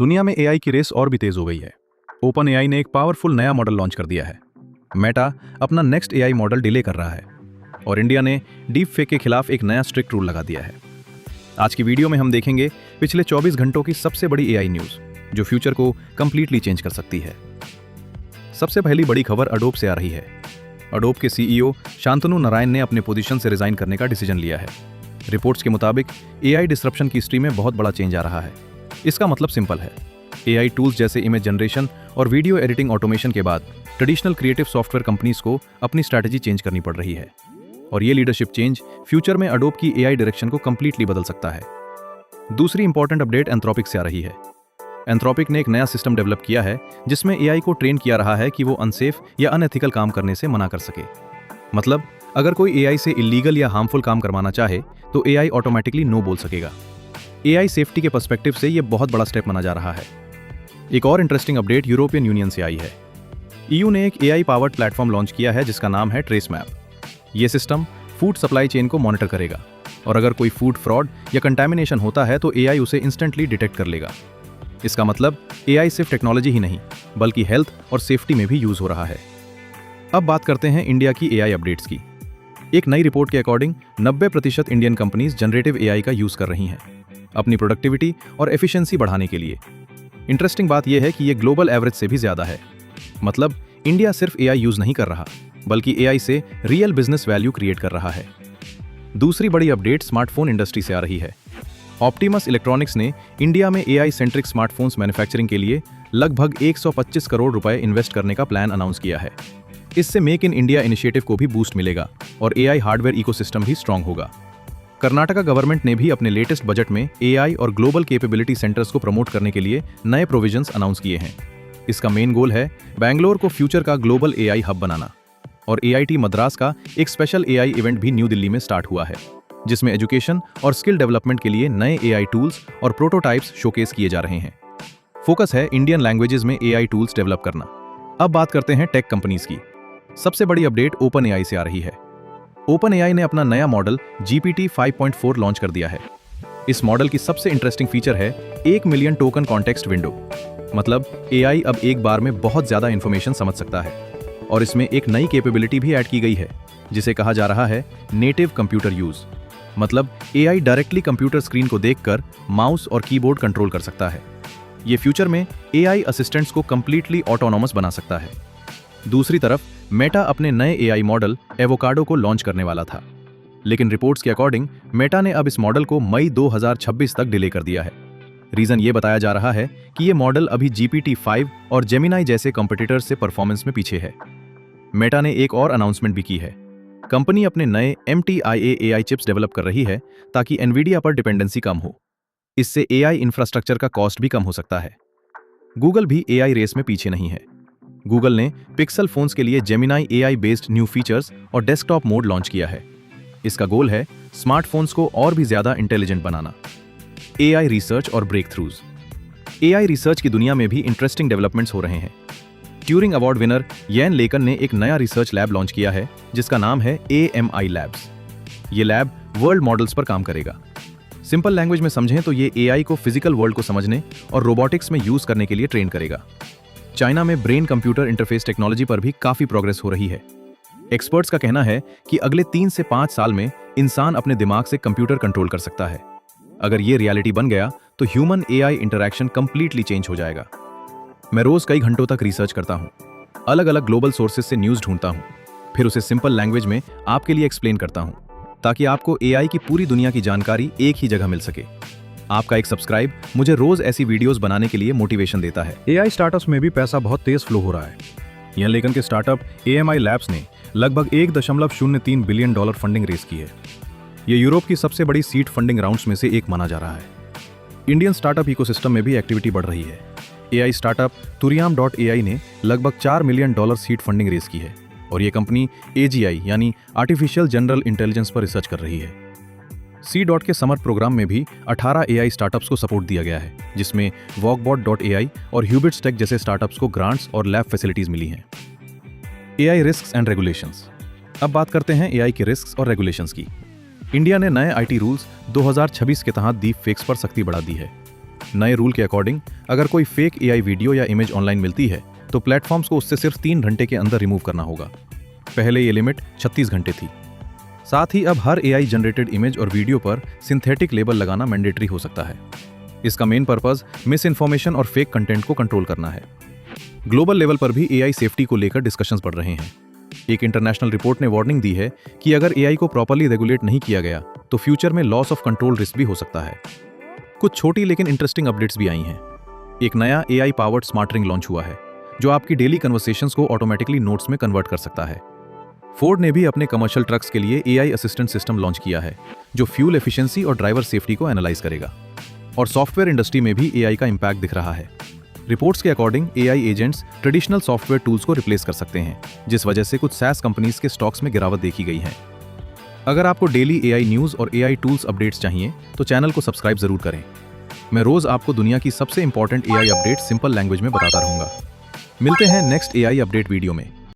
दुनिया में एआई की रेस और भी तेज हो गई है। ओपन एआई ने एक पावरफुल नया मॉडल लॉन्च कर दिया है। मेटा अपना नेक्स्ट एआई मॉडल डिले कर रहा है और इंडिया ने डीप फेक के खिलाफ एक नया स्ट्रिक्ट रूल लगा दिया है। आज की वीडियो में हम देखेंगे पिछले 24 घंटों की सबसे बड़ी एआई न्यूज़ जो फ्यूचर को कंप्लीटली चेंज कर सकती है। सबसे पहली बड़ी खबर अडोब से आ रही है। अडोब के सीईओ शांतनु नारायण ने अपने पोजीशन से रिजाइन करने का डिसीजन लिया है। रिपोर्ट्स के मुताबिक एआई डिसरप्शन की हिस्ट्री में बहुत बड़ा चेंज आ रहा है। इसका मतलब सिंपल है, एआई टूल्स जैसे इमेज जनरेशन और वीडियो एडिटिंग ऑटोमेशन के बाद ट्रेडिशनल क्रिएटिव सॉफ्टवेयर कंपनीज को अपनी स्ट्रैटेजी चेंज करनी पड़ रही है और ये लीडरशिप चेंज फ्यूचर में अडोब की एआई डायरेक्शन को कंप्लीटली बदल सकता है। दूसरी इंपॉर्टेंट अपडेट एंथ्रोपिक से आ रही है। एंथ्रोपिक ने एक नया सिस्टम डेवलप किया है जिसमें एआई को ट्रेन किया रहा है कि वो अनसेफ या अनएथिकल काम करने से मना कर सके। मतलब अगर कोई एआई से इलीगल या हार्मफुल काम करवाना चाहे तो एआई ऑटोमेटिकली नो बोल सकेगा। एआई सेफ्टी के पर्सपेक्टिव से यह बहुत बड़ा स्टेप माना जा रहा है। एक और इंटरेस्टिंग अपडेट यूरोपियन यूनियन से आई है। ईयू ने एक एआई पावर्ड प्लेटफॉर्म लॉन्च किया है जिसका नाम है ट्रेसमैप। यह सिस्टम फूड सप्लाई चेन को मॉनिटर करेगा और अगर कोई फूड फ्रॉड या कंटामिनेशन होता है तो एआई उसे इंस्टेंटली डिटेक्ट कर लेगा। इसका मतलब एआई सिर्फ टेक्नोलॉजी ही नहीं बल्कि हेल्थ और सेफ्टी में भी यूज हो रहा है। अब बात करते हैं इंडिया की एआई अपडेट्स की। एक नई रिपोर्ट के according 90% Indian companies generative AI का यूज कर रही हैं अपनी प्रोडक्टिविटी और एफिशिएंसी बढ़ाने के लिए। इंटरेस्टिंग बात यह है कि यह ग्लोबल एवरेज से भी ज्यादा है। मतलब इंडिया सिर्फ एआई यूज नहीं कर रहा बल्कि एआई से रियल बिजनेस वैल्यू क्रिएट कर रहा है। दूसरी बड़ी अपडेट स्मार्टफोन इंडस्ट्री से आ रही है। ऑप्टिमस इलेक्ट्रॉनिक्स ने इंडिया में एआई सेंट्रिक स्मार्टफोन्स मैन्युफैक्चरिंग के लिए लगभग 125 करोड़ रुपए इन्वेस्ट करने का प्लान अनाउंस किया है। इससे मेक इन इंडिया इनिशिएटिव को भी बूस्ट मिलेगा और एआई हार्डवेयर इकोसिस्टम भी स्ट्रांग होगा। कर्नाटका गवर्नमेंट ने भी अपने लेटेस्ट बजट में एआई और ग्लोबल कैपेबिलिटी सेंटर्स को प्रमोट करने के लिए नए प्रोविजंस अनाउंस किए हैं। इसका मेन गोल है बैंगलोर को फ्यूचर का ग्लोबल एआई हब बनाना। और एआईटी मद्रास का एक स्पेशल एआई इवेंट भी न्यू दिल्ली में स्टार्ट हुआ है जिसमें एजुकेशन और स्किल डेवलपमेंट के लिए नए एआई टूल्स और प्रोटोटाइप्स शोकेस किए जा रहे हैं। फोकस है इंडियन लैंग्वेजेस में एआई टूल्स डेवलप करना। अब बात करते हैं टेक कंपनीज की। सबसे बड़ी अपडेट ओपन एआई से आ रही है। ओपन एआई ने अपना नया मॉडल GPT 5.4 लॉन्च कर दिया है। इस मॉडल की सबसे इंटरेस्टिंग फीचर है 1 मिलियन टोकन कॉन्टेक्स्ट विंडो। मतलब एआई अब एक बार में बहुत ज्यादा इंफॉर्मेशन समझ सकता है और इसमें एक नई कैपेबिलिटी भी ऐड की गई है जिसे कहा जा रहा है नेटिव कंप्यूटर यूज। मतलब एआई डायरेक्टली कंप्यूटर स्क्रीन को देखकर माउस और कीबोर्ड कंट्रोल कर सकता है। ये फ्यूचर में एआई असिस्टेंट्स को कंप्लीटली ऑटोनोमस बना सकता है। दूसरी तरफ मेटा अपने नए एआई मॉडल एवोकाडो को लॉन्च करने वाला था, लेकिन रिपोर्ट्स के अकॉर्डिंग मेटा ने अब इस मॉडल को मई 2026 तक डिले कर दिया है। रीजन ये बताया जा रहा है कि ये मॉडल अभी GPT 5 और जेमिनाई जैसे कॉम्पिटिटर्स से परफॉर्मेंस में पीछे है। मेटा ने एक और अनाउंसमेंट भी की है। कंपनी अपने नए MTIA एआई चिप्स डेवलप कर रही है ताकि एनवीडिया पर डिपेंडेंसी कम हो। इससे एआई इंफ्रास्ट्रक्चर का कॉस्ट भी कम हो सकता है। गूगल भी एआई रेस में पीछे नहीं है। गूगल ने पिक्सल फोन्स के लिए Gemini AI based new features और डेस्कटॉप मोड लॉन्च किया है। इसका गोल है स्मार्टफोन्स को और भी ज्यादा इंटेलिजेंट बनाना। एआई रिसर्च और ब्रेक थ्रूज। एआई रिसर्च की दुनिया में भी इंटरेस्टिंग डेवलपमेंट्स हो रहे हैं। ट्यूरिंग अवार्ड विनर येन लेकन ने एक नया रिसर्च लैब लॉन्च किया है जिसका नाम है AMI लैब्स। ये लैब वर्ल्ड मॉडल्स पर काम करेगा। सिंपल लैंग्वेज में समझें तो ये एआई को फिजिकल वर्ल्ड को समझने और रोबोटिक्स में यूज करने के लिए ट्रेन करेगा। चाइना में ब्रेन कंप्यूटर इंटरफेस टेक्नोलॉजी पर भी काफी प्रोग्रेस हो रही है। एक्सपर्ट्स का कहना है कि अगले 3 से 5 साल में इंसान अपने दिमाग से कंप्यूटर कंट्रोल कर सकता है। अगर ये रियलिटी बन गया तो human AI interaction completely change हो जाएगा। मैं रोज कई घंटों तक रिसर्च करता हूँ, अलग अलग ग्लोबल सोर्सेज से न्यूज ढूंढता हूँ, फिर उसे सिंपल लैंग्वेज में आपके लिए एक्सप्लेन करता हूँ ताकि आपको एआई की पूरी दुनिया की जानकारी एक ही जगह मिल सके। आपका एक सब्सक्राइब मुझे रोज ऐसी वीडियोस बनाने के लिए मोटिवेशन देता है। एआई स्टार्टअप्स में भी पैसा बहुत तेज फ्लो हो रहा है। यह लेकिन के स्टार्टअप AMI लैब्स ने लगभग $1.03 बिलियन फंडिंग रेस की है। यह यूरोप की सबसे बड़ी सीड फंडिंग राउंड्स में से एक माना जा रहा है। इंडियन स्टार्टअप इकोसिस्टम में भी एक्टिविटी बढ़ रही है। एआई स्टार्टअप तुरियाम.ai ने लगभग $4 मिलियन सीड फंडिंग रेस की है और यह कंपनी AGI यानी आर्टिफिशियल जनरल इंटेलिजेंस पर रिसर्च कर रही है। C. के समर प्रोग्राम में भी 18 एआई स्टार्टअप्स को सपोर्ट दिया गया है जिसमें Walkbot.ai और Hubits Tech जैसे स्टार्टअप्स को ग्रांट्स और लैब फैसिलिटीज मिली हैं। AI risks and regulations. अब बात करते हैं एआई के रिस्क्स और रेगुलेशंस की। इंडिया ने नए आईटी रूल्स 2026 के तहत डीप फेक्स पर सख्ती बढ़ा दी है। नए रूल के अकॉर्डिंग अगर कोई फेक एआई वीडियो या इमेज ऑनलाइन मिलती है तो प्लेटफॉर्म्स को उससे सिर्फ 3 घंटे के अंदर रिमूव करना होगा। पहले ये लिमिट 36 घंटे थी। साथ ही अब हर एआई जनरेटेड इमेज और वीडियो पर सिंथेटिक लेबल लगाना मैंडेटरी हो सकता है। इसका मेन पर्पस मिस इन्फॉर्मेशन और फेक कंटेंट को कंट्रोल करना है। ग्लोबल लेवल पर भी एआई सेफ्टी को लेकर डिस्कशंस बढ़ रहे हैं। एक इंटरनेशनल रिपोर्ट ने वार्निंग दी है कि अगर एआई को प्रॉपर्ली रेगुलेट नहीं किया गया तो फ्यूचर में लॉस ऑफ कंट्रोल रिस्क भी हो सकता है। कुछ छोटी लेकिन इंटरेस्टिंग अपडेट्स भी आई हैं। एक नया AI powered smart ring launch हुआ है जो आपकी डेली कन्वर्सेशंस को ऑटोमेटिकली नोट्स में कन्वर्ट कर सकता है। फोर्ड ने भी अपने कमर्शियल ट्रक्स के लिए एआई असिस्टेंट सिस्टम लॉन्च किया है जो फ्यूल एफिशिएंसी और ड्राइवर सेफ्टी को एनालाइज करेगा। और सॉफ्टवेयर इंडस्ट्री में भी एआई का इम्पैक्ट दिख रहा है। रिपोर्ट्स के according AI agents traditional software tools को रिप्लेस कर सकते हैं, जिस वजह से कुछ SaaS कंपनीज के स्टॉक्स में गिरावट देखी गई है। अगर आपको डेली एआई न्यूज़ और एआई टूल्स अपडेट्स चाहिए तो चैनल को सब्सक्राइब जरूर करें। मैं रोज आपको दुनिया की सबसे important AI update simple language में बताता रहूंगा। मिलते हैं नेक्स्ट एआई अपडेट वीडियो में।